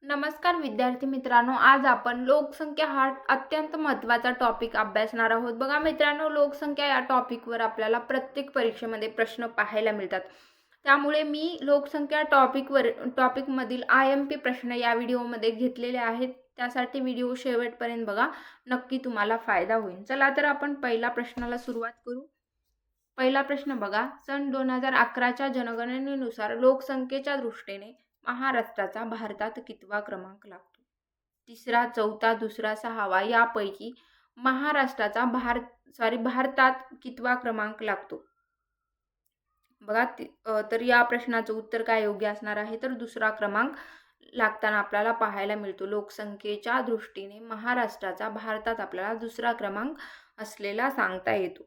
नमस्कार विद्यार्थी मित्रांनो, आज आपण लोकसंख्या हा अत्यंत महत्त्वाचा टॉपिक अभ्यासणार आहोत. बघा मित्रांनो, लोकसंख्या या टॉपिकवर आपल्याला प्रत्येक परीक्षेमध्ये प्रश्न पाहायला मिळतात. त्यामुळे मी लोकसंख्या टॉपिकमधील IMP प्रश्न या व्हिडिओमध्ये घेतलेले आहेत. त्यासाठी व्हिडिओ शेवटपर्यंत बघा, नक्की तुम्हाला फायदा होईल. चला तर आपण पहिला प्रश्नाला सुरुवात करू. पहिला प्रश्न बघा, सन 2011च्या जनगणनेनुसार लोकसंख्येच्या दृष्टीने महाराष्ट्राचा भारतात कितवा क्रमांक लागतो? तिसरा, चौथा, दुसरा, सहावा यापैकी महाराष्ट्राचा भारतात कितवा क्रमांक लागतो? बघा तर या प्रश्नाचं उत्तर काय योग्य असणार आहे? तर दुसरा क्रमांक लागताना आपल्याला पाहायला मिळतो. लोकसंख्येच्या दृष्टीने महाराष्ट्राचा भारतात आपल्याला दुसरा क्रमांक असलेला सांगता येतो.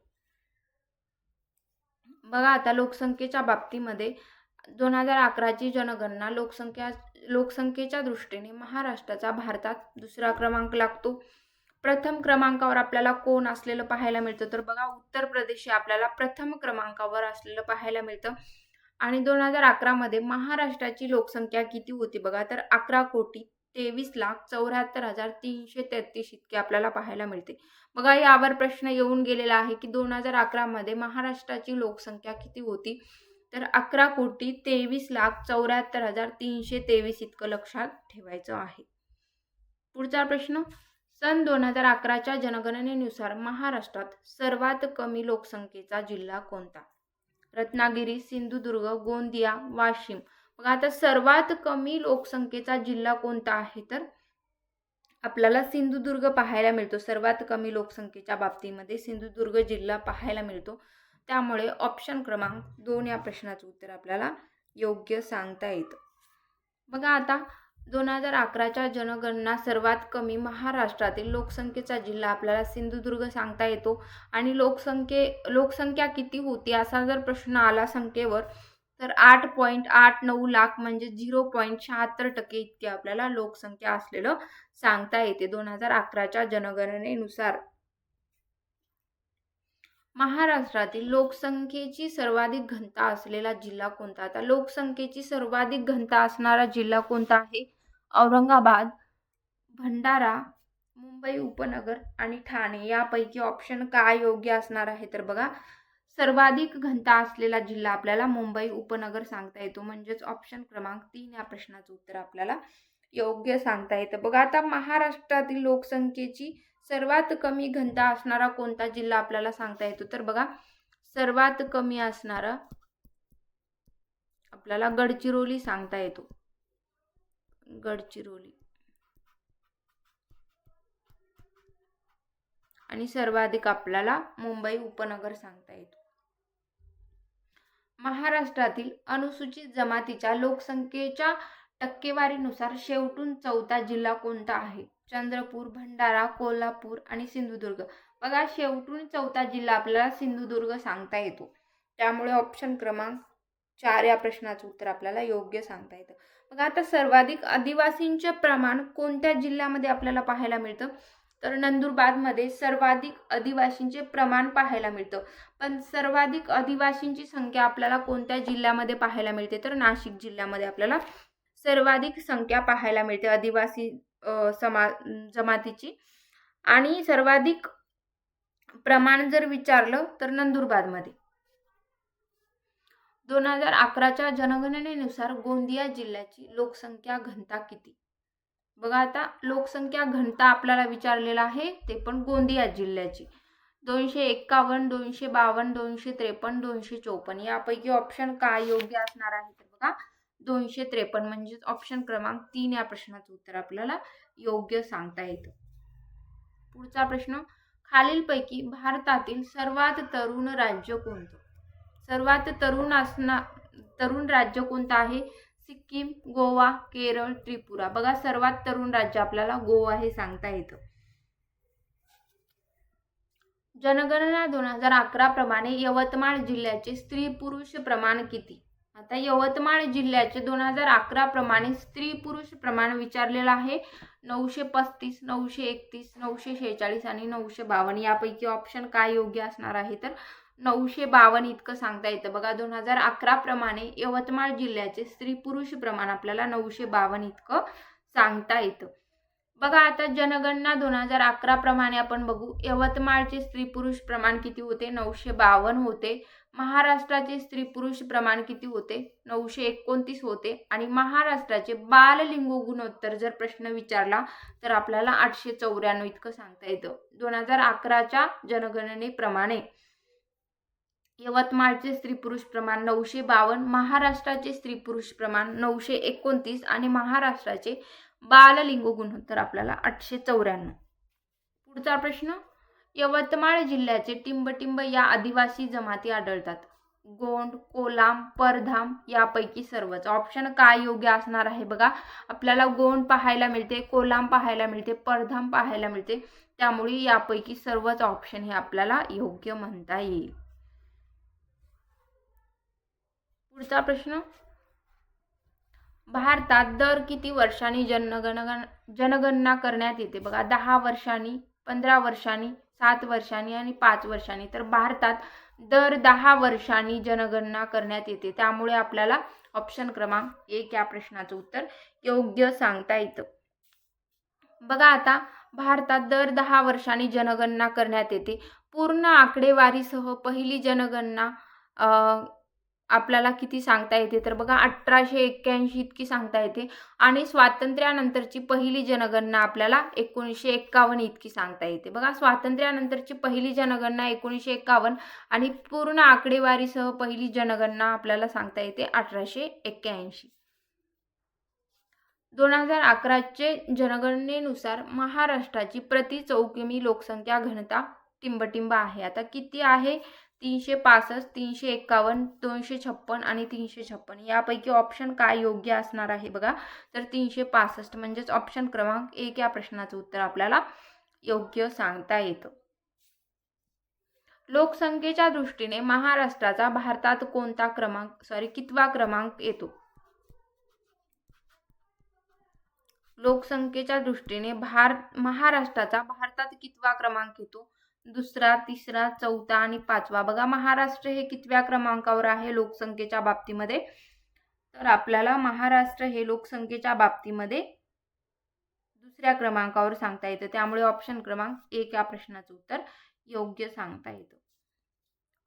बघा आता लोकसंख्येच्या बाबतीमध्ये 2011ची जनगणना लोकसंख्येच्या दृष्टीने महाराष्ट्राचा भारतात दुसरा क्रमांक लागतो. प्रथम क्रमांकावर आपल्याला कोण असलेलं पाहायला मिळतं? तर बघा उत्तर प्रदेश हे आपल्याला प्रथम क्रमांकावर असलेलं पाहायला मिळतं. आणि 2011 मध्ये महाराष्ट्राची लोकसंख्या किती होती? बघा तर 11,23,74,333 इतकी आपल्याला पाहायला मिळते. बघा यावर प्रश्न येऊन गेलेला आहे की 2011 मध्ये महाराष्ट्राची लोकसंख्या किती होती? तर 11,23,74,323 इतकं लक्षात ठेवायचं आहे. पुढचा प्रश्न, सन 2011च्या जनगणनेनुसार महाराष्ट्रात सर्वात कमी लोकसंख्येचा जिल्हा कोणता? रत्नागिरी, सिंधुदुर्ग, गोंदिया, वाशिम. बघा आता सर्वात कमी लोकसंख्येचा जिल्हा कोणता आहे? तर आपल्याला सिंधुदुर्ग पाहायला मिळतो. सर्वात कमी लोकसंख्येच्या बाबतीमध्ये सिंधुदुर्ग जिल्हा पाहायला मिळतो. त्यामुळे ऑप्शन क्रमांक 2 या प्रश्नाचं उत्तर आपल्याला योग्य सांगता येतं. बघा आता 2011च्या जनगणना सर्वात कमी महाराष्ट्रातील लोकसंख्येचा जिल्हा आपल्याला सिंधुदुर्ग सांगता येतो. आणि लोकसंख्या किती होती असा जर प्रश्न आला संख्येवर, तर 8.89 लाख म्हणजे 0.76% इतकी आपल्याला लोकसंख्या असलेलं सांगता येते 2011च्या जनगणनेनुसार. महाराष्ट्रातील लोकसंख्येची सर्वाधिक घनता असलेला जिल्हा कोणता? आता लोकसंख्येची सर्वाधिक घनता असणारा जिल्हा कोणता आहे? औरंगाबाद, भंडारा, मुंबई उपनगर आणि ठाणे यापैकी ऑप्शन काय योग्य असणार आहे? तर बघा सर्वाधिक घनता असलेला जिल्हा आपल्याला मुंबई उपनगर सांगता येतो. म्हणजेच ऑप्शन क्रमांक 3 या प्रश्नाचं उत्तर आपल्याला योग्य सांगता येतं. बघा आता महाराष्ट्रातील लोकसंख्येची सर्वात कमी घनता असणारा कोणता जिल्हा आपल्याला सांगता येतो? तर बघा सर्वात कमी असणारा आपल्याला गडचिरोली सांगता येतो. गडचिरोली. आणि सर्वाधिक आपल्याला मुंबई उपनगर सांगता येतो. महाराष्ट्रातील अनुसूचित जमातीच्या लोकसंख्येच्या टक्केवारीनुसार शेवटून चौथा जिल्हा कोणता आहे? चंद्रपूर, भंडारा, कोल्हापूर आणि सिंधुदुर्ग. बघा शेवटून चौथा जिल्हा आपल्याला सिंधुदुर्ग सांगता येतो. त्यामुळे ऑप्शन क्रमांक 4 या प्रश्नाचं उत्तर आपल्याला योग्य सांगता येतं. बघा आता सर्वाधिक आदिवासींचे प्रमाण कोणत्या जिल्ह्यामध्ये आपल्याला पाहायला मिळतं? तर नंदुरबारमध्ये सर्वाधिक आदिवासींचे प्रमाण पाहायला मिळतं. पण सर्वाधिक आदिवासींची संख्या आपल्याला कोणत्या जिल्ह्यामध्ये पाहायला मिळते? तर नाशिक जिल्ह्यामध्ये आपल्याला सर्वाधिक संख्या पाहायला मिळते आदिवासी जमातीची. आणि सर्वाधिक प्रमाण जर विचारलं तर नंदुरबारमध्ये. 2011च्या जनगणनेनुसार गोंदिया जिल्ह्याची लोकसंख्या घनता किती? बघा आता लोकसंख्या घनता आपल्याला विचारलेला आहे, ते पण गोंदिया जिल्ह्याची. 251, 252, 253, 254 यापैकी ऑप्शन काय योग्य असणार आहे? तर बघा 253 म्हणजे ऑप्शन क्रमांक 3 या प्रश्नाचं उत्तर आपल्याला योग्य सांगता येतं. पुढचा प्रश्न, खालीलपैकी भारतातील सर्वात तरुण राज्य कोणतं? सर्वात तरुण राज्य कोणतं आहे? सिक्कीम, गोवा, केरळ, त्रिपुरा. बघा सर्वात तरुण राज्य आपल्याला गोवा हे सांगता येतं. जनगणना 2011 प्रमाणे यवतमाळ जिल्ह्याचे स्त्री पुरुष प्रमाण किती? आता यवतमाळ जिल्ह्याचे 2011 प्रमाणे स्त्री पुरुष प्रमाण विचारलेलं आहे. 935, 931, 946 आणि 952 यापैकी ऑप्शन काय योग्य असणार आहे? तर 952 इतकं सांगता येतं. बघा 2011 प्रमाणे यवतमाळ जिल्ह्याचे स्त्री पुरुष प्रमाण आपल्याला 952 इतकं सांगता येतं. बघा आता जनगणना 2011 प्रमाणे आपण बघू. यवतमाळचे स्त्री पुरुष प्रमाण किती होते? 952 होते. महाराष्ट्राचे स्त्री पुरुष प्रमाण किती होते? 929 होते. आणि महाराष्ट्राचे बाललिंग गुणोत्तर जर प्रश्न विचारला तर आपल्याला 894 इतकं सांगता येतं. 2011च्या जनगणनेप्रमाणे यवतमाळचे स्त्री पुरुष प्रमाण 952, महाराष्ट्राचे स्त्री पुरुष प्रमाण 929 आणि महाराष्ट्राचे बाललिंग गुणोत्तर आपल्याला 894. पुढचा प्रश्न, यवतमाळ जिल्ह्याचे टिंबटिंब या आदिवासी जमाती आढळतात. गोंड, कोलाम, परधाम यापैकी सर्वच. ऑप्शन काय योग्य असणार आहे बघा. आपल्याला गोंड पाहायला मिळते, कोलाम पाहायला मिळते, परधाम पाहायला मिळते. त्यामुळे यापैकी सर्वच ऑप्शन हे आपल्याला योग्य म्हणता येईल. पुढचा प्रश्न, भारतात दर किती वर्षांनी जनगणना करण्यात येते? बघा 10 वर्षांनी, 15 वर्षांनी, 7 वर्षांनी आणि 5 वर्षांनी. तर भारतात दर 10 वर्षांनी जनगणना करण्यात येते. त्यामुळे आपल्याला ऑप्शन क्रमांक 1 या प्रश्नाचं उत्तर योग्य सांगता येतं. बघा आता भारतात दर 10 वर्षांनी जनगणना करण्यात येते. पूर्ण आकडेवारीसह पहिली जनगणना आपल्याला किती सांगता येते? तर बघा 1881 इतकी सांगता येते. आणि स्वातंत्र्यानंतरची पहिली जनगणना आपल्याला 1951 इतकी सांगता येते. बघा स्वातंत्र्यानंतरची पहिली जनगणना 1951 आणि पूर्ण आकडेवारीसह पहिली जनगणना आपल्याला सांगता येते 1881. 2011चे जनगणनेनुसार महाराष्ट्राची प्रति चौकिमी लोकसंख्या घनता टिंबटिंब आहे. आता किती आहे? 365, 351, 256 आणि 356. यापैकी ऑप्शन काय योग्य असणार आहे बघा. तर 365 म्हणजेच ऑप्शन क्रमांक 1 या प्रश्नाचं उत्तर आपल्याला योग्य सांगता येतं. लोकसंख्येच्या दृष्टीने महाराष्ट्राचा भारतात कितवा क्रमांक येतो? लोकसंख्येच्या दृष्टीने महाराष्ट्राचा भारतात कितवा क्रमांक येतो? दुसरा, तिसरा, चौथा आणि 5वा. बघा महाराष्ट्र हे कितव्या क्रमांकावर आहे लोकसंख्येच्या बाबतीमध्ये? तर आपल्याला महाराष्ट्र हे लोकसंख्येच्या बाबतीमध्ये दुसऱ्या क्रमांकावर सांगता येतं. त्यामुळे ऑप्शन क्रमांक 1 या प्रश्नाचं उत्तर योग्य सांगता येतं.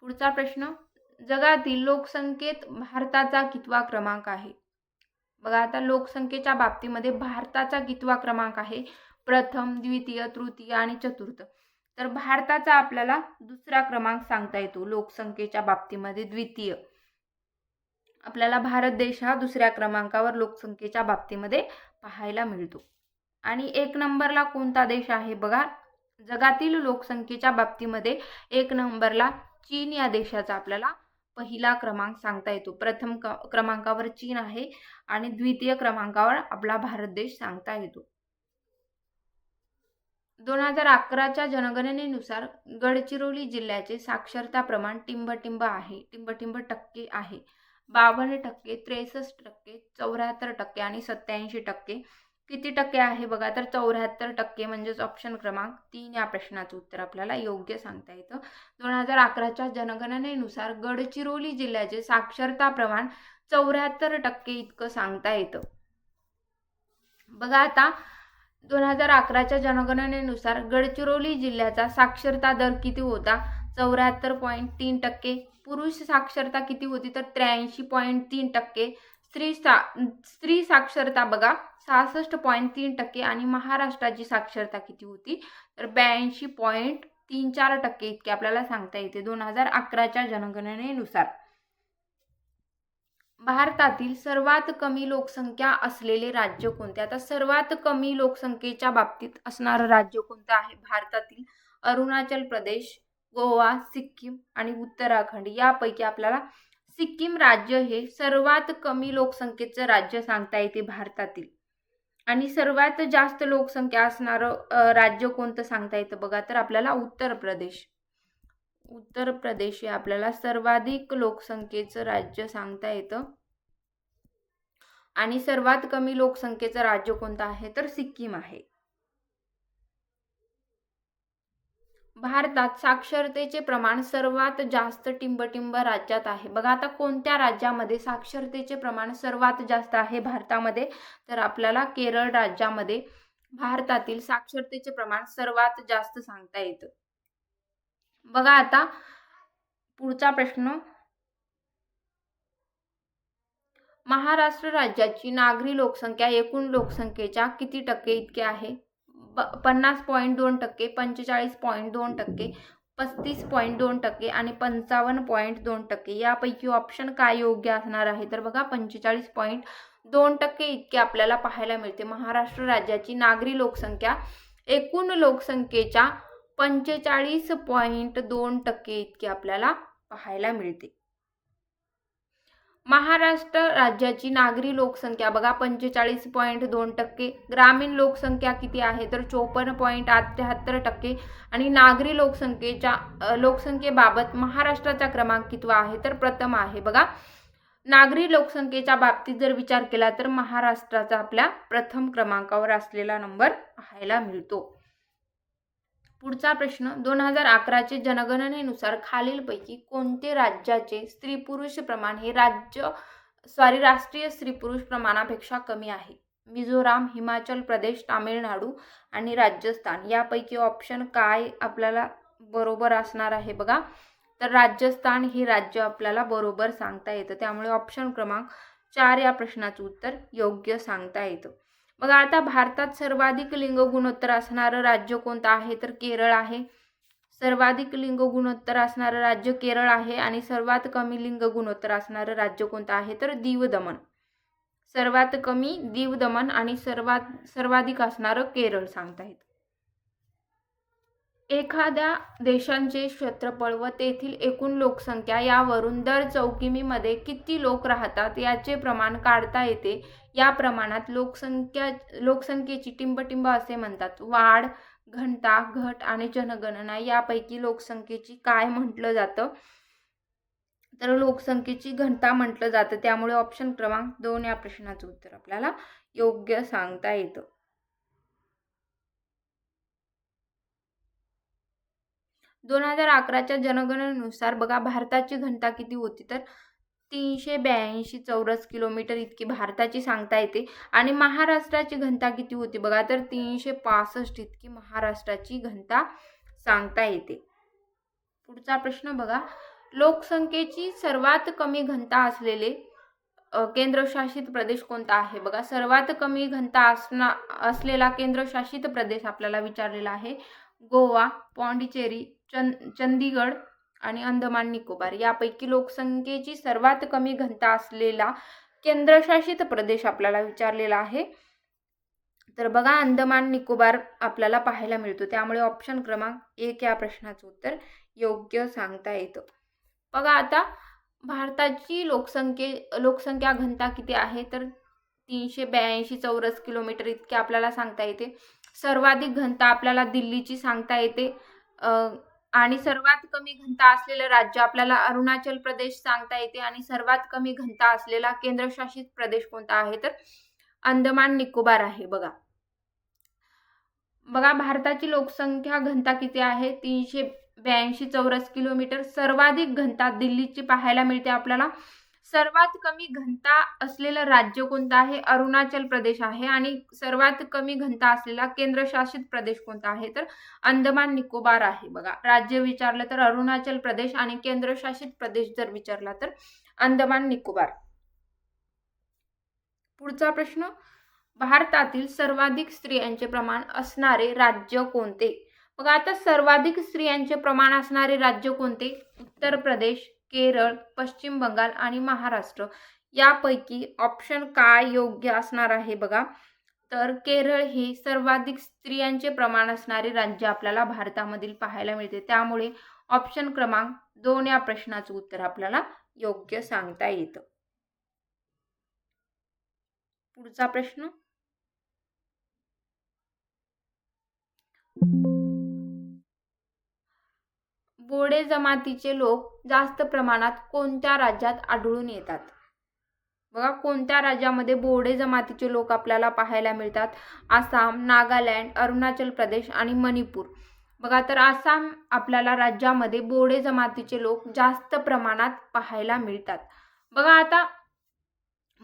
पुढचा प्रश्न, जगातील लोकसंख्येत भारताचा कितवा क्रमांक आहे? बघा आता लोकसंख्येच्या बाबतीमध्ये भारताचा कितवा क्रमांक आहे? प्रथम, द्वितीय, तृतीय आणि चतुर्थ. तर भारताचा आपल्याला दुसरा क्रमांक सांगता येतो लोकसंख्येच्या बाबतीमध्ये. द्वितीय आपल्याला भारत देश हा दुसऱ्या क्रमांकावर लोकसंख्येच्या बाबतीमध्ये पाहायला मिळतो. आणि 1 नंबरला कोणता देश आहे? बघा जगातील लोकसंख्येच्या बाबतीमध्ये 1 नंबरला चीन या देशाचा आपल्याला पहिला क्रमांक सांगता येतो. प्रथम क्रमांकावर चीन आहे आणि द्वितीय क्रमांकावर आपला भारत देश सांगता येतो. 2011च्या जनगणनेनुसार गडचिरोली जिल्ह्याचे साक्षरता प्रमाण टिंबटिंब टक्के आहे. 52%, 63%, 74% आणि 87%. किती टक्के आहे बघा? तर 74% म्हणजेच ऑप्शन क्रमांक 3 या प्रश्नाचं उत्तर आपल्याला योग्य सांगता येतं. 2011च्या जनगणनेनुसार गडचिरोली जिल्ह्याचे साक्षरता प्रमाण 74% इतकं सांगता येतं. बघा आता 2011च्या जनगणनेनुसार गडचिरोली जिल्ह्याचा साक्षरता दर किती होता? 74.3%. पुरुष साक्षरता किती होती? तर 83.3%. स्त्री साक्षरता बघा 66.3% आणि महाराष्ट्राची साक्षरता किती होती? तर 82.34% इतके आपल्याला सांगता येते 2011च्या जनगणनेनुसार. भारतातील सर्वात कमी लोकसंख्या असलेले राज्य कोणते? आता सर्वात कमी लोकसंख्येच्या बाबतीत असणारं राज्य कोणतं आहे भारतातील? अरुणाचल प्रदेश, गोवा, सिक्कीम आणि उत्तराखंड. यापैकी आपल्याला सिक्कीम राज्य हे सर्वात कमी लोकसंख्येचं राज्य सांगता येते भारतातील. आणि सर्वात जास्त लोकसंख्या असणारं राज्य कोणतं सांगता येतं बघा? तर आपल्याला उत्तर प्रदेश. उत्तर प्रदेश हे आपल्याला सर्वाधिक लोकसंख्येचं राज्य सांगता येतं. आणि सर्वात कमी लोकसंख्येचं राज्य कोणतं आहे? तर सिक्कीम आहे. भारतात साक्षरतेचे प्रमाण सर्वात जास्त टिंबटिंब राज्यात आहे. बघा आता कोणत्या राज्यामध्ये साक्षरतेचे प्रमाण सर्वात जास्त आहे भारतामध्ये, तर आपल्याला केरळ राज्यामध्ये भारतातील साक्षरतेचे प्रमाण सर्वात जास्त सांगता येतं. बघा आता पुढचा प्रश्न, महाराष्ट्र राज्याची नागरी लोकसंख्या एकूण लोकसंख्येच्या किती टक्के इतके आहे? 50.2%, 45.2%, 35.2% आणि 55.2%. यापैकी ऑप्शन काय योग्य असणार आहे? तर बघा 45.2% इतके आपल्याला पाहायला मिळते. महाराष्ट्र राज्याची नागरी लोकसंख्या एकूण लोकसंख्येच्या 45.2% इतकी आपल्याला पाहायला मिळते. महाराष्ट्र राज्याची नागरी लोकसंख्या बघा 45.2%, ग्रामीण लोकसंख्या किती आहे तर 54.78% आणि नागरी लोकसंख्येबाबत महाराष्ट्राचा क्रमांक कितवा आहे तर प्रथम आहे. बघा नागरी लोकसंख्येच्या बाबतीत जर विचार केला तर महाराष्ट्राचा आपल्या प्रथम क्रमांकावर असलेला नंबर पाहायला मिळतो. पुढचा प्रश्न, 2011चे जनगणनेनुसार खालीलपैकी कोणते राज्याचे स्त्री पुरुष प्रमाण हे राष्ट्रीय स्त्री पुरुष प्रमाणापेक्षा कमी आहे? मिझोराम, हिमाचल प्रदेश, तामिळनाडू आणि राजस्थान. यापैकी ऑप्शन काय आपल्याला बरोबर असणार आहे? बघा तर राजस्थान हे राज्य आपल्याला बरोबर सांगता येतं, त्यामुळे ऑप्शन क्रमांक 4 या प्रश्नाचं उत्तर योग्य सांगता येतं. बघा आता भारतात सर्वाधिक लिंग गुणोत्तर असणारं राज्य कोणतं आहे तर केरळ आहे. सर्वाधिक लिंग गुणोत्तर असणारं राज्य केरळ आहे आणि सर्वात कमी लिंग गुणोत्तर असणारं राज्य कोणतं आहे तर दीव दमण. सर्वात कमी दीव दमण आणि सर्वाधिक असणारं केरळ सांगता येतं. एखाद्या देशाचे क्षेत्रफळ व तेथील एकूण लोकसंख्या यावरून दर चौकिमीमध्ये किती लोक राहतात याचे प्रमाण काढता येते. या प्रमाणात लोकसंख्येची टिंबटिंब असे म्हणतात. वाढ, घनता, घट आणि जनगणना यापैकी लोकसंख्येची काय म्हटलं जातं तर लोकसंख्येची घनता म्हटलं जातं, त्यामुळे ऑप्शन क्रमांक 2 या प्रश्नाचं उत्तर आपल्याला योग्य सांगता येतं. - 2011च्या जनगणनेनुसार बघा भारताची घनता किती होती तर 382 चौरस किलोमीटर इतकी भारताची सांगता येते आणि महाराष्ट्राची घनता किती होती बघा तर 365 इतकी महाराष्ट्राची घनता सांगता येते. पुढचा प्रश्न बघा, लोकसंख्येची सर्वात कमी घनता असलेले केंद्रशासित प्रदेश कोणता आहे? बघा सर्वात कमी घनता असलेला केंद्रशासित प्रदेश आपल्याला विचारलेला आहे. गोवा, पॉंडिचेरी, चंदीगड आणि अंदमान निकोबार. यापैकी लोकसंख्येची सर्वात कमी घनता असलेला केंद्रशासित प्रदेश आपल्याला विचारलेला आहे. तर बघा अंदमान निकोबार आपल्याला पाहायला मिळतो, त्यामुळे ऑप्शन क्रमांक 1 या प्रश्नाचं उत्तर योग्य सांगता येतं. बघा आता भारताची लोकसंख्या घनता किती आहे तर 382 चौरस किलोमीटर इतके आपल्याला सांगता येते. सर्वाधिक घनता आपल्याला दिल्लीची सांगता येते आणि सर्वात कमी घनता असलेलं राज्य आपल्याला अरुणाचल प्रदेश सांगता येते आणि सर्वात कमी घनता असलेला केंद्रशासित प्रदेश कोणता आहे तर अंदमान निकोबार आहे. बघा भारताची लोकसंख्या घनता किती आहे 382 चौरस किलोमीटर. सर्वाधिक घनता दिल्लीची पाहायला मिळते आपल्याला. सर्वात कमी घनता असलेलं राज्य कोणतं आहे अरुणाचल प्रदेश आहे आणि सर्वात कमी घनता असलेला केंद्रशासित प्रदेश कोणता आहे तर अंदमान निकोबार आहे. बघा राज्य विचारलं तर अरुणाचल प्रदेश आणि केंद्रशासित प्रदेश जर विचारला तर अंदमान निकोबार. पुढचा प्रश्न, भारतातील सर्वाधिक स्त्रियांचे प्रमाण असणारे राज्य कोणते? बघा आता सर्वाधिक स्त्रियांचे प्रमाण असणारे राज्य कोणते? उत्तर प्रदेश, केरळ, पश्चिम बंगाल आणि महाराष्ट्र. यापैकी ऑप्शन काय योग्य असणार आहे? बघा तर केरळ हे सर्वाधिक स्त्रियांचे प्रमाण असणारे राज्य आपल्याला भारतामधील पाहायला मिळते, त्यामुळे ऑप्शन क्रमांक 2 या प्रश्नाचं उत्तर आपल्याला योग्य सांगता येतं. पुढचा प्रश्न, बोडे जमातीचे लोक जास्त प्रमाणात कोणत्या राज्यात आढळून येतात? बघा कोणत्या राज्यामध्ये बोडे जमातीचे लोक आपल्याला पाहायला मिळतात? आसाम, नागालँड, अरुणाचल प्रदेश आणि मणिपूर. बघा तर आसाम आपल्याला राज्यामध्ये बोडे जमातीचे लोक जास्त प्रमाणात पाहायला मिळतात. बघा आता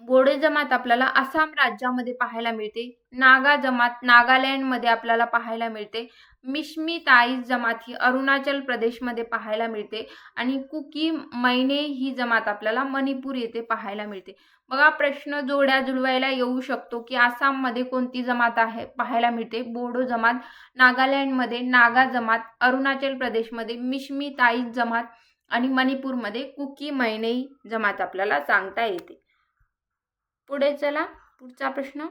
बोडे जमात आपल्याला आसाम राज्यामध्ये पाहायला मिळते. नागा जमात नागालँडमध्ये आपल्याला पाहायला मिळते. मिश्मी ताईज जमात ही अरुणाचल प्रदेशमध्ये पाहायला मिळते आणि कुकी मैने ही जमात आपल्याला मणिपूर येथे पाहायला मिळते. बघा प्रश्न जोड्या जुळवायला येऊ शकतो की आसाममध्ये कोणती जमात आहे पाहायला मिळते. बोडो जमात, नागालँडमध्ये नागा जमात, अरुणाचल प्रदेशमध्ये मिश्मी ताईज जमात आणि मणिपूरमध्ये कुकी मैने जमात आपल्याला सांगता येते. पुढे चला पुढचा प्रश्न.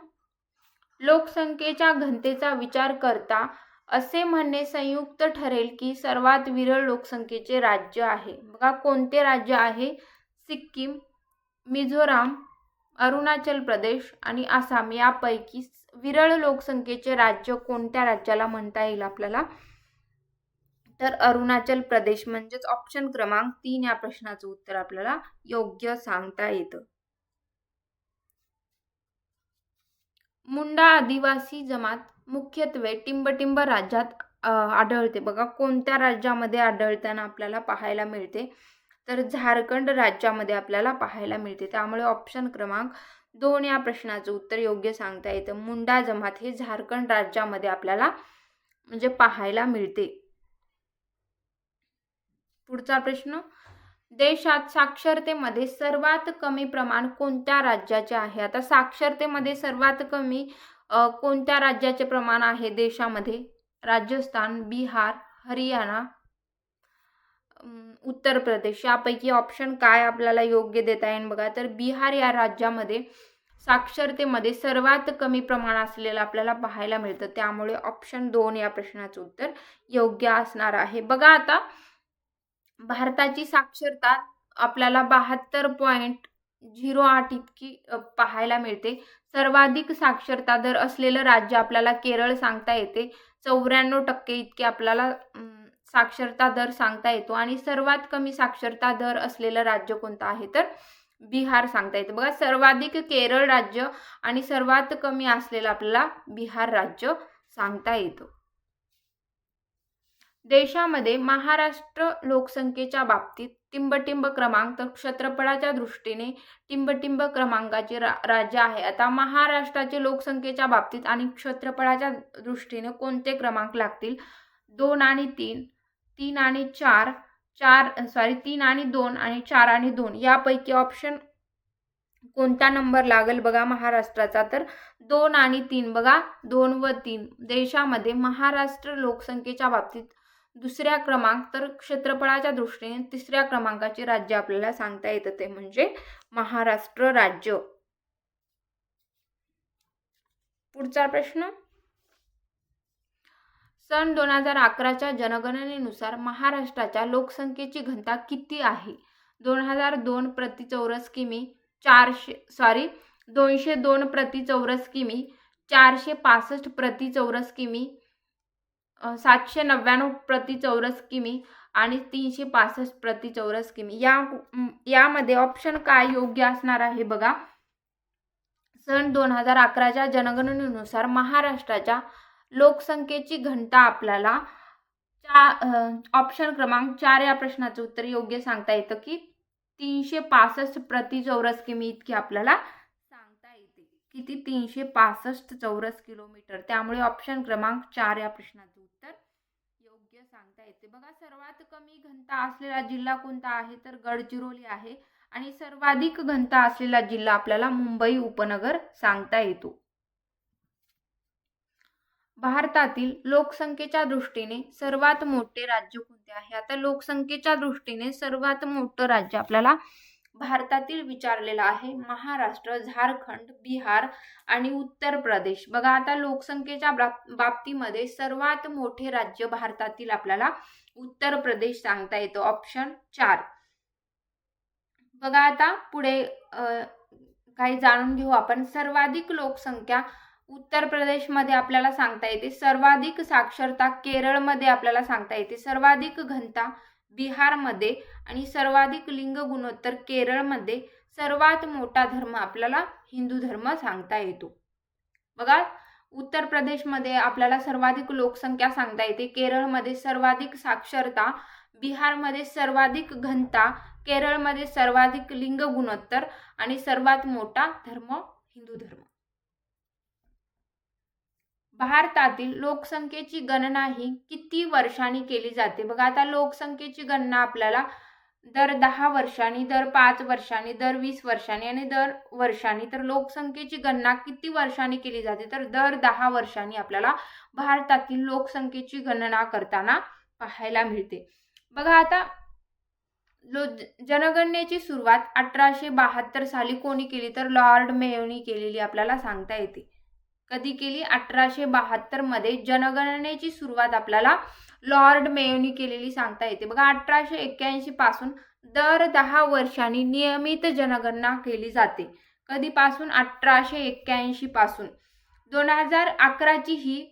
लोकसंख्येच्या घनतेचा विचार करता असे म्हणणे संयुक्त ठरेल की सर्वात विरळ लोकसंख्येचे राज्य आहे. बघा कोणते राज्य आहे? सिक्कीम, मिझोराम, अरुणाचल प्रदेश आणि आसाम यापैकी विरळ लोकसंख्येचे राज्य कोणत्या राज्याला म्हणता येईल आपल्याला? तर अरुणाचल प्रदेश म्हणजेच ऑप्शन क्रमांक 3 या प्रश्नाचं उत्तर आपल्याला योग्य सांगता येतं. मुंडा आदिवासी जमात मुख्यत्वे टिंबटिंब राज्यात आढळते. बघा कोणत्या राज्यामध्ये आढळताना आपल्याला पाहायला मिळते? तर झारखंड राज्यामध्ये आपल्याला पाहायला मिळते. त्यामुळे ऑप्शन क्रमांक 2 या प्रश्नाचं उत्तर योग्य सांगता येतं. मुंडा जमात हे झारखंड राज्यामध्ये आपल्याला म्हणजे पाहायला मिळते. पुढचा प्रश्न. देशात साक्षरतेमध्ये सर्वात कमी प्रमाण कोणत्या राज्याचे आहे? आता साक्षरतेमध्ये सर्वात कमी कोणत्या राज्याचे प्रमाण आहे देशामध्ये? राजस्थान, बिहार, हरियाणा, उत्तर प्रदेश यापैकी ऑप्शन काय आपल्याला योग्य देता येईल? बघा तर बिहार या राज्यामध्ये साक्षरतेमध्ये सर्वात कमी प्रमाण असलेलं आपल्याला पाहायला मिळतं. त्यामुळे ऑप्शन 2 या प्रश्नाचं उत्तर योग्य असणार आहे. बघा आता भारताची साक्षरता आपल्याला 72.08 इतकी पाहायला मिळते. सर्वाधिक साक्षरता दर असलेलं राज्य आपल्याला केरळ सांगता येते. 94% इतके आपल्याला साक्षरता दर सांगता येतो आणि सर्वात कमी साक्षरता दर असलेलं राज्य कोणतं आहे? तर बिहार सांगता येतं. बघा सर्वाधिक केरळ राज्य आणि सर्वात कमी असलेलं आपल्याला बिहार राज्य सांगता येतं. देशामध्ये महाराष्ट्र लोकसंख्येच्या बाबतीत टिंबटिंब क्रमांक तर क्षेत्रफळाच्या दृष्टीने टिंबटिंब क्रमांकाचे राज्य आहे. आता महाराष्ट्राचे लोकसंख्येच्या बाबतीत आणि क्षेत्रफळाच्या दृष्टीने कोणते क्रमांक लागतील? 2 आणि 3, 3 आणि 4, 3 आणि 2 आणि 4 आणि 2 यापैकी ऑप्शन कोणता नंबर लागेल बघा महाराष्ट्राचा? तर 2 आणि 3. बघा 2 व 3 देशामध्ये महाराष्ट्र लोकसंख्येच्या बाबतीत दुसऱ्या क्रमांक तर क्षेत्रफळाच्या दृष्टीने तिसऱ्या क्रमांकाचे राज्य आपल्याला सांगता येतं ते म्हणजे महाराष्ट्र राज्य. पुढचा प्रश्न. सन 2011च्या जनगणनेनुसार महाराष्ट्राच्या लोकसंख्येची घनता किती आहे? 2002 प्रति चौरस किमी, 202 प्रति चौरस किमी, 465 प्रति चौरस किमी, 799 प्रति चौरस किमी आणि 365 प्रति चौरस किमी. यामध्ये ऑप्शन काय योग्य असणार आहे? बघा सन 2011च्या जनगणनेनुसार महाराष्ट्राच्या लोकसंख्येची घनता आपल्याला ऑप्शन क्रमांक 4 या प्रश्नाचं उत्तर योग्य सांगता येतं की 365 प्रति चौरस किमी इतकी आपल्याला सांगता येते. किती? 365 चौरस किलोमीटर. त्यामुळे ऑप्शन क्रमांक 4 या प्रश्नाचं उत्तर योग्य सांगता येते. बघा सर्वात कमी घनता असलेला जिल्हा कोणता आहे? तर गडचिरोली आहे आणि सर्वाधिक घनता असलेला जिल्हा आपल्याला मुंबई उपनगर सांगता येतो. भारतातील लोकसंख्येच्या दृष्टीने सर्वात मोठे राज्य कोणते आहे? आता लोकसंख्येच्या दृष्टीने सर्वात मोठं राज्य आपल्याला भारतातील विचारलेलं आहे. महाराष्ट्र, झारखंड, बिहार आणि उत्तर प्रदेश. बघा आता लोकसंख्येच्या बाबतीमध्ये सर्वात मोठे राज्य भारतातील आपल्याला उत्तर प्रदेश सांगता येतो. ऑप्शन 4. बघा आता पुढे काही जाणून घेऊ आपण. सर्वाधिक लोकसंख्या उत्तर प्रदेशमध्ये आपल्याला सांगता येते. सर्वाधिक साक्षरता केरळमध्ये आपल्याला सांगता येते. सर्वाधिक घनता बिहारमध्ये आणि सर्वाधिक लिंग गुणोत्तर केरळमध्ये. सर्वात मोठा धर्म आपल्याला हिंदू धर्म सांगता येतो. बघा उत्तर प्रदेशमध्ये आपल्याला सर्वाधिक लोकसंख्या सांगता येते, केरळमध्ये सर्वाधिक साक्षरता, बिहारमध्ये सर्वाधिक घनता, केरळमध्ये सर्वाधिक लिंग गुणोत्तर आणि सर्वात मोठा धर्म हिंदू धर्म. भारतातील लोकसंख्येची गणना ही किती वर्षांनी केली जाते? बघा आता लोकसंख्येची गणना आपल्याला दर 10 वर्षांनी, दर 5 वर्षांनी, दर 20 वर्षांनी आणि दर वर्षांनी. तर लोकसंख्येची गणना किती वर्षांनी केली जाते? तर दर 10 वर्षांनी आपल्याला भारतातील लोकसंख्येची गणना करताना पाहायला मिळते. बघा आता जनगणनेची सुरुवात 1872 साली कोणी केली? तर लॉर्ड मेयोनी केलेली आपल्याला सांगता येते. कधी केली? 1872 मध्ये जनगणनेची सुरुवात आपल्याला लॉर्ड मेयोनी केलेली सांगता येते. बघा 1881 पासून दर 10 वर्षांनी नियमित जनगणना केली जाते. कधीपासून? 1881 पासून. 2011 ची ही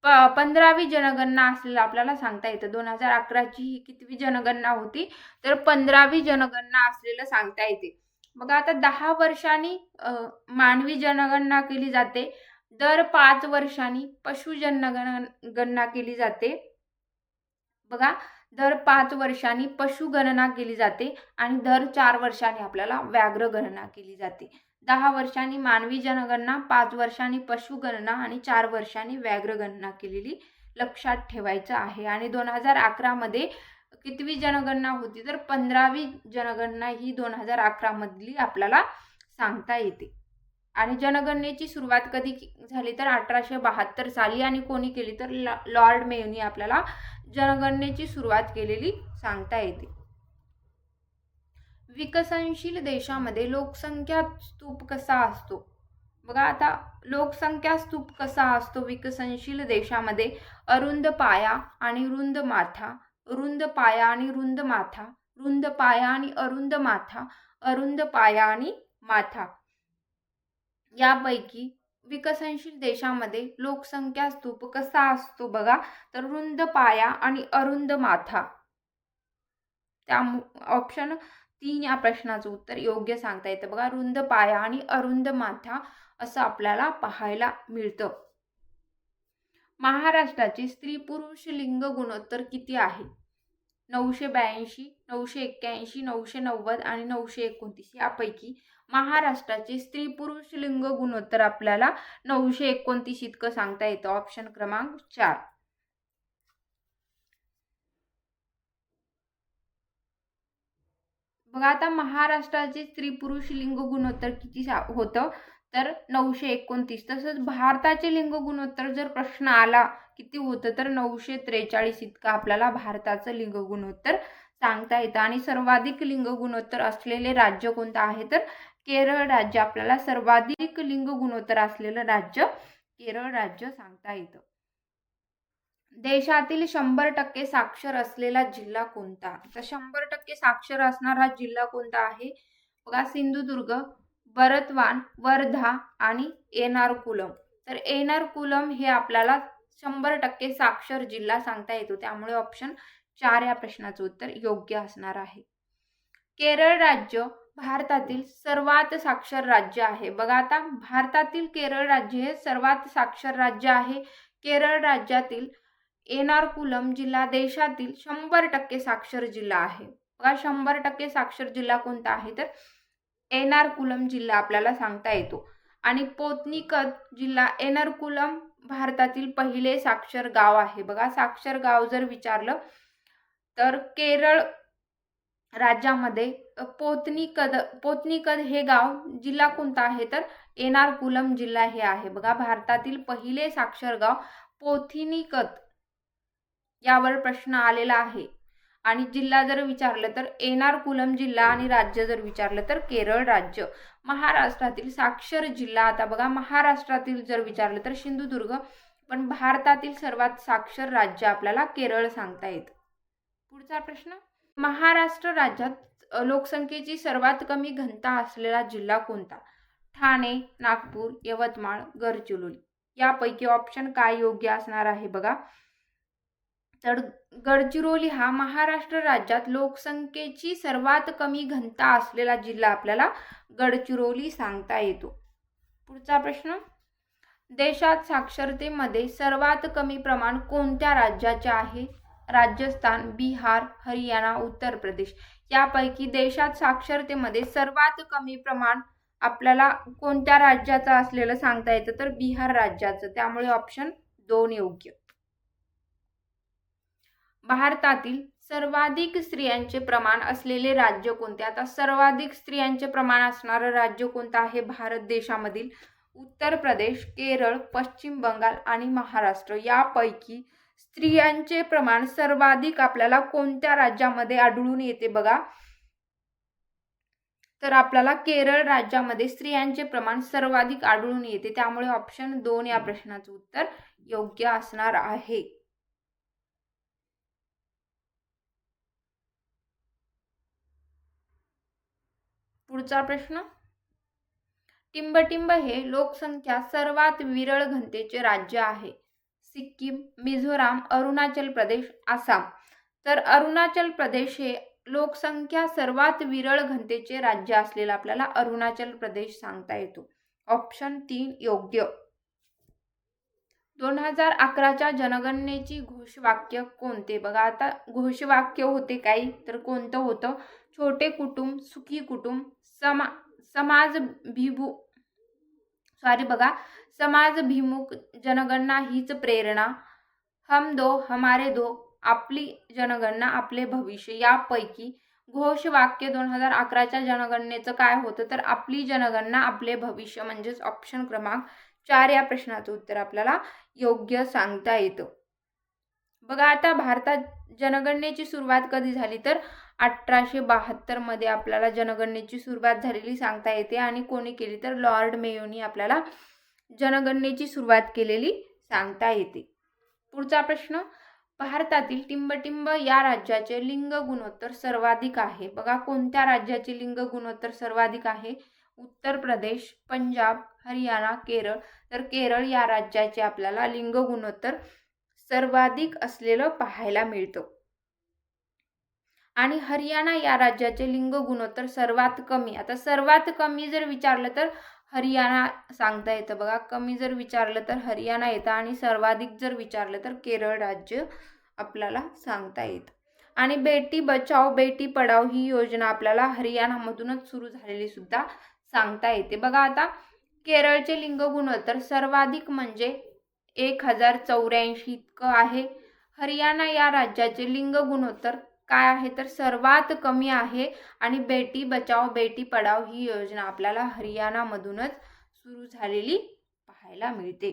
15वी जनगणना असलेलं आपल्याला सांगता येतं. 2011 ची ही कितवी जनगणना होती? तर 15वी जनगणना असलेलं सांगता येते. बघा आता 10 वर्षांनी मानवी जनगणना केली जाते, दर 5 वर्षांनी पशु जनगणना केली जाते. बघा दर 5 वर्षांनी पशु गणना केली जाते आणि दर 4 वर्षांनी आपल्याला व्याघ्र गणना केली जाते. 10 वर्षांनी मानवी जनगणना, 5 वर्षांनी पशु गणना आणि 4 वर्षांनी व्याघ्र गणना केलेली लक्षात ठेवायचं आहे. आणि 2011 मध्ये कितवी जनगणना होती? तर 15वी जनगणना ही 2011 मधली आपल्याला सांगता येते. आणि जनगणनेची सुरुवात कधी झाली? तर 1872 साली. आणि कोणी केली? तर लॉर्ड मेयोनी आपल्याला जनगणनेची सुरुवात केलेली सांगता येते. विकसनशील देशामध्ये लोकसंख्या स्तूप कसा असतो? बघा आता लोकसंख्या स्तूप कसा असतो विकसनशील देशामध्ये? अरुंद पाया आणि रुंद माथा, रुंद पाया आणि रुंद माथा, रुंद पाया आणि अरुंद माथा, अरुंद पाया आणि माथा. यापैकी विकसनशील देशामध्ये लोकसंख्या स्तूप कसा असतो? बघा तर रुंद पाया आणि अरुंद माथा. त्या ऑप्शन 3 या प्रश्नाचं उत्तर योग्य सांगता येतं. बघा रुंद पाया आणि अरुंद माथा असं आपल्याला पाहायला मिळतं. महाराष्ट्राचे स्त्री पुरुष लिंग गुणोत्तर किती आहे? 982, 981, 990 आणि 929. यापैकी महाराष्ट्राचे स्त्री पुरुष लिंग गुणोत्तर आपल्याला 929 इतकं सांगता येतं. ऑप्शन क्रमांक 4. बघा आता महाराष्ट्राचे स्त्री पुरुष लिंग गुणोत्तर किती होतं? तर 929. तसंच भारताचे लिंग गुणोत्तर जर प्रश्न आला किती होतं? तर 943 इतकं आपल्याला भारताचं लिंग गुणोत्तर सांगता येतं. आणि सर्वाधिक लिंग गुणोत्तर असलेले राज्य कोणतं आहे? तर केरळ राज्य आपल्याला सर्वाधिक लिंग गुणोत्तर असलेलं राज्य केरळ राज्य सांगता येतं. देशातील 100% साक्षर असलेला जिल्हा कोणता? तर 100% साक्षर असणारा जिल्हा कोणता आहे? बघा सिंधुदुर्ग, बरतवान, वर्धा आणि एर्नाकुलम. तर एर्नाकुलम हे आपल्याला 100% साक्षर जिल्हा सांगता येतो. त्यामुळे ऑप्शन 4 या प्रश्नाचं उत्तर योग्य असणार आहे. केरळ राज्य भारतातील सर्वात साक्षर राज्य आहे. बघा आता भारतातील केरळ राज्य हे सर्वात साक्षर राज्य आहे. केरळ राज्यातील एर्नाकुलम जिल्हा देशातील 100% साक्षर जिल्हा आहे. बघा 100% साक्षर जिल्हा कोणता आहे? तर एर्नाकुलम जिल्हा आपल्याला सांगता येतो. आणि पोतनीकद जिल्हा एर्नाकुलम भारतातील पहिले साक्षर गाव आहे. बघा साक्षर गाव जर विचारलं तर केरळ राज्यामध्ये पोतनीकद हे गाव जिल्हा कोणता आहे? तर एर्नाकुलम जिल्हा हे आहे. बघा भारतातील पहिले साक्षर गाव पोतनीकद यावर प्रश्न आलेला आहे. आणि जिल्हा जर विचारलं तर एर्नाकुलम जिल्हा आणि राज्य जर विचारलं तर केरळ राज्य. महाराष्ट्रातील साक्षर जिल्हा आता बघा महाराष्ट्रातील जर विचारलं तर सिंधुदुर्ग, पण भारतातील सर्वात साक्षर राज्य आपल्याला केरळ सांगता येतं. पुढचा प्रश्न, महाराष्ट्र राज्यात लोकसंख्येची सर्वात कमी घनता असलेला जिल्हा कोणता? ठाणे, नागपूर, यवतमाळ, गडचिरोली. यापैकी ऑप्शन काय योग्य असणार आहे? बघा तर गडचिरोली हा महाराष्ट्र राज्यात लोकसंख्येची सर्वात कमी घनता असलेला जिल्हा आपल्याला गडचिरोली सांगता येतो. पुढचा प्रश्न, देशात साक्षरतेमध्ये सर्वात कमी प्रमाण कोणत्या राज्याचे आहे? राजस्थान, बिहार, हरियाणा, उत्तर प्रदेश. यापैकी देशात साक्षरतेमध्ये सर्वात कमी प्रमाण आपल्याला कोणत्या राज्याचं असलेलं सांगता येतं? तर बिहार राज्याचं. त्यामुळे ऑप्शन 2 योग्य. भारतातील सर्वाधिक स्त्रियांचे प्रमाण असलेले राज्य कोणते? आता सर्वाधिक स्त्रियांचे प्रमाण असणारं राज्य कोणतं आहे भारत देशामधील? उत्तर प्रदेश, केरळ, पश्चिम बंगाल आणि महाराष्ट्र. यापैकी स्त्रियांचे प्रमाण सर्वाधिक आपल्याला कोणत्या राज्यामध्ये आढळून येते बघा? तर आपल्याला केरळ राज्यामध्ये स्त्रियांचे प्रमाण सर्वाधिक आढळून येते. त्यामुळे ऑप्शन 2 या प्रश्नाचं उत्तर योग्य असणार आहे. पुढचा प्रश्न, टिंबटिंब हे लोकसंख्या सर्वात विरळ घनतेचे राज्य आहे. सिक्कीम, मिझोराम, अरुणाचल प्रदेश, आसाम. तर अरुणाचल प्रदेश हे लोकसंख्या सर्वात विरळ घनतेचे राज्य असलेलं आपल्याला अरुणाचल प्रदेश सांगता येतो. ऑप्शन 3 योग्य. 2011च्या जनगणनेची घोषवाक्य कोणते? बघा आता घोषवाक्य होते काही, तर कोणतं होतं? छोटे कुटुंब, सुखी कुटुंब, समाजभिमुख जनगणना हीच प्रेरणा, हम दो हमारे दो, आपली जनगणना आपले भविष्य. यापैकी घोषवाक्य 2011च्या जनगणनेचं काय होतं? तर आपली जनगणना आपले भविष्य. म्हणजेच ऑप्शन क्रमांक 4 या प्रश्नाचं उत्तर आपल्याला योग्य सांगता येतं. बघा आता भारतात जनगणनेची सुरुवात कधी झाली? तर 1872 मध्ये आपल्याला जनगणनेची सुरुवात झालेली सांगता येते. आणि कोणी केली? तर लॉर्ड मेयोनी आपल्याला जनगणनेची सुरुवात केलेली सांगता येते. पुढचा प्रश्न, भारतातील टिंबटिंब या राज्याचे लिंग गुणोत्तर सर्वाधिक आहे. बघा कोणत्या राज्याचे लिंग गुणोत्तर सर्वाधिक आहे? उत्तर प्रदेश, पंजाब, हरियाणा, केरळ. तर केरळ या राज्याचे आपल्याला लिंग गुणोत्तर सर्वाधिक असलेलं पाहायला मिळतं. आणि हरियाणा या राज्याचे लिंग गुणोत्तर सर्वात कमी. आता सर्वात कमी जर विचारलं तर हरियाणा सांगता येतं बघा. कमी जर विचारलं तर हरियाणा येतं आणि सर्वाधिक जर विचारलं तर केरळ राज्य आपल्याला सांगता येतं. आणि बेटी बचाओ बेटी पढाओ ही योजना आपल्याला हरियाणामधूनच सुरू झालेली सुद्धा सांगता येते. बघा आता केरळचे लिंग गुणोत्तर सर्वाधिक म्हणजे 1084 इतकं आहे. हरियाणा या राज्याचे लिंग गुणोत्तर काय आहे? तर सर्वात कमी आहे. आणि बेटी बचाओ बेटी पढाओ ही योजना आपल्याला हरियाणामधूनच सुरू झालेली पाहायला मिळते.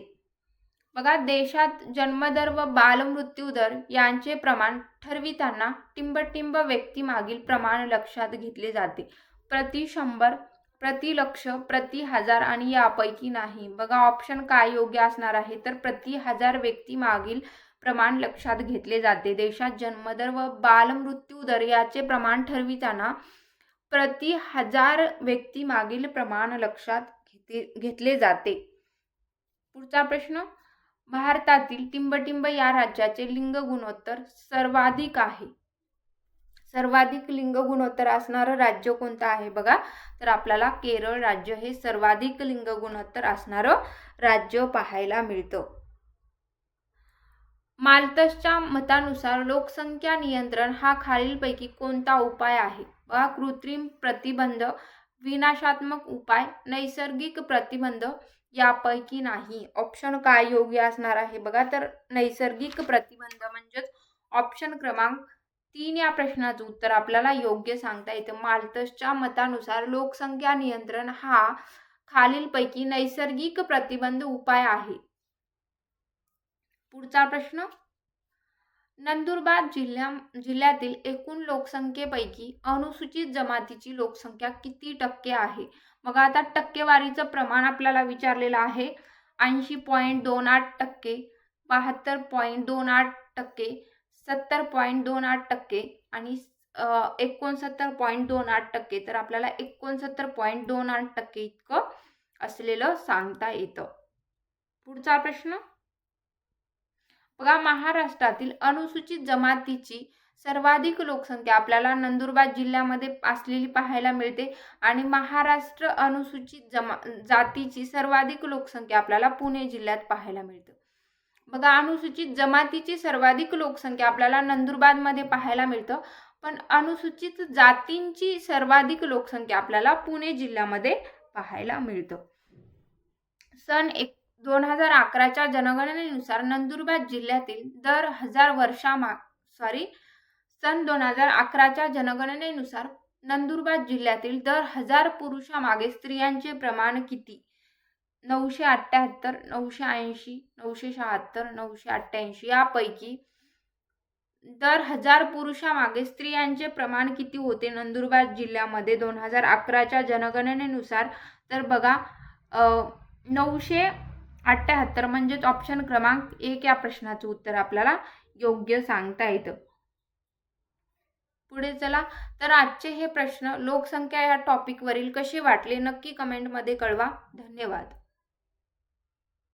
बघा देशात जन्मदर व बालमृत्यू दर यांचे प्रमाण ठरविताना टिंबटिंब व्यक्तीमागील प्रमाण लक्षात घेतले जाते. प्रति 100, प्रति लक्ष, प्रति हजार आणि यापैकी नाही. बघा ऑप्शन काय योग्य असणार आहे? तर प्रति 1000 व्यक्तीमागील प्रमाण लक्षात घेतले जाते. देशात जन्मदर व बालमृत्यू दर याचे प्रमाण ठरविताना प्रति 1000 व्यक्तीमागील प्रमाण लक्षात घेतले जाते. पुढचा प्रश्न, भारतातील टिंबटिंब या राज्याचे लिंग गुणोत्तर सर्वाधिक आहे. सर्वाधिक लिंग गुणोत्तर असणारं राज्य कोणतं आहे? बघा तर आपल्याला केरळ राज्य हे सर्वाधिक लिंग गुणोत्तर असणारं राज्य पाहायला मिळतं. माल्थसच्या मतानुसार लोकसंख्या नियंत्रण हा खालीलपैकी कोणता उपाय आहे? बघा कृत्रिम प्रतिबंध, विनाशात्मक उपाय, नैसर्गिक प्रतिबंध, यापैकी नाही. ऑप्शन काय योग्य असणार आहे? बघा तर नैसर्गिक प्रतिबंध म्हणजेच ऑप्शन क्रमांक 3 या प्रश्नाचं उत्तर आपल्याला योग्य सांगता येतं. माल्थसच्या मतानुसार लोकसंख्या नियंत्रण हा खालीलपैकी नैसर्गिक प्रतिबंध उपाय आहे. पुढचा प्रश्न, नंदुरबार जिल्ह्यातील एकूण लोकसंख्येपैकी अनुसूचित जमातीची लोकसंख्या किती टक्के आहे? मग आता टक्केवारीचं प्रमाण आपल्याला विचारलेलं आहे. 80.28%, 72.28%, 70.28% आणि 69.28%. तर आपल्याला 69.28% इतकं असलेलं सांगता येतं. पुढचा प्रश्न, बघा महाराष्ट्रातील अनुसूचित जमातीची सर्वाधिक लोकसंख्या आपल्याला नंदुरबार जिल्ह्यामध्ये असलेली पाहायला मिळते आणि महाराष्ट्र अनुसूचित जातीची सर्वाधिक लोकसंख्या आपल्याला पुणे जिल्ह्यात पाहायला मिळते. बघा, अनुसूचित जमातीची सर्वाधिक लोकसंख्या आपल्याला नंदुरबारमध्ये पाहायला मिळतं, पण अनुसूचित जातींची सर्वाधिक लोकसंख्या आपल्याला पुणे जिल्ह्यामध्ये पाहायला मिळतं. सन 2011च्या जनगणनेनुसार नंदुरबार जिल्ह्यातील सन 2011च्या जनगणनेनुसार नंदुरबार जिल्ह्यातील दर 1000 पुरुषामागे स्त्रियांचे प्रमाण किती? 978, 980, 976, 988 यापैकी दर 1000 पुरुषामागे स्त्रियांचे प्रमाण किती होते नंदुरबार जिल्ह्यामध्ये 2011च्या जनगणनेनुसार? तर बघा 978 म्हणजेच ऑप्शन क्रमांक 1 या प्रश्नाचं उत्तर आपल्याला योग्य सांगता येतं. पुढे चला, तर आजचे हे प्रश्न लोकसंख्या या टॉपिकवरील कसे वाटले नक्की कमेंटमध्ये कळवा. धन्यवाद.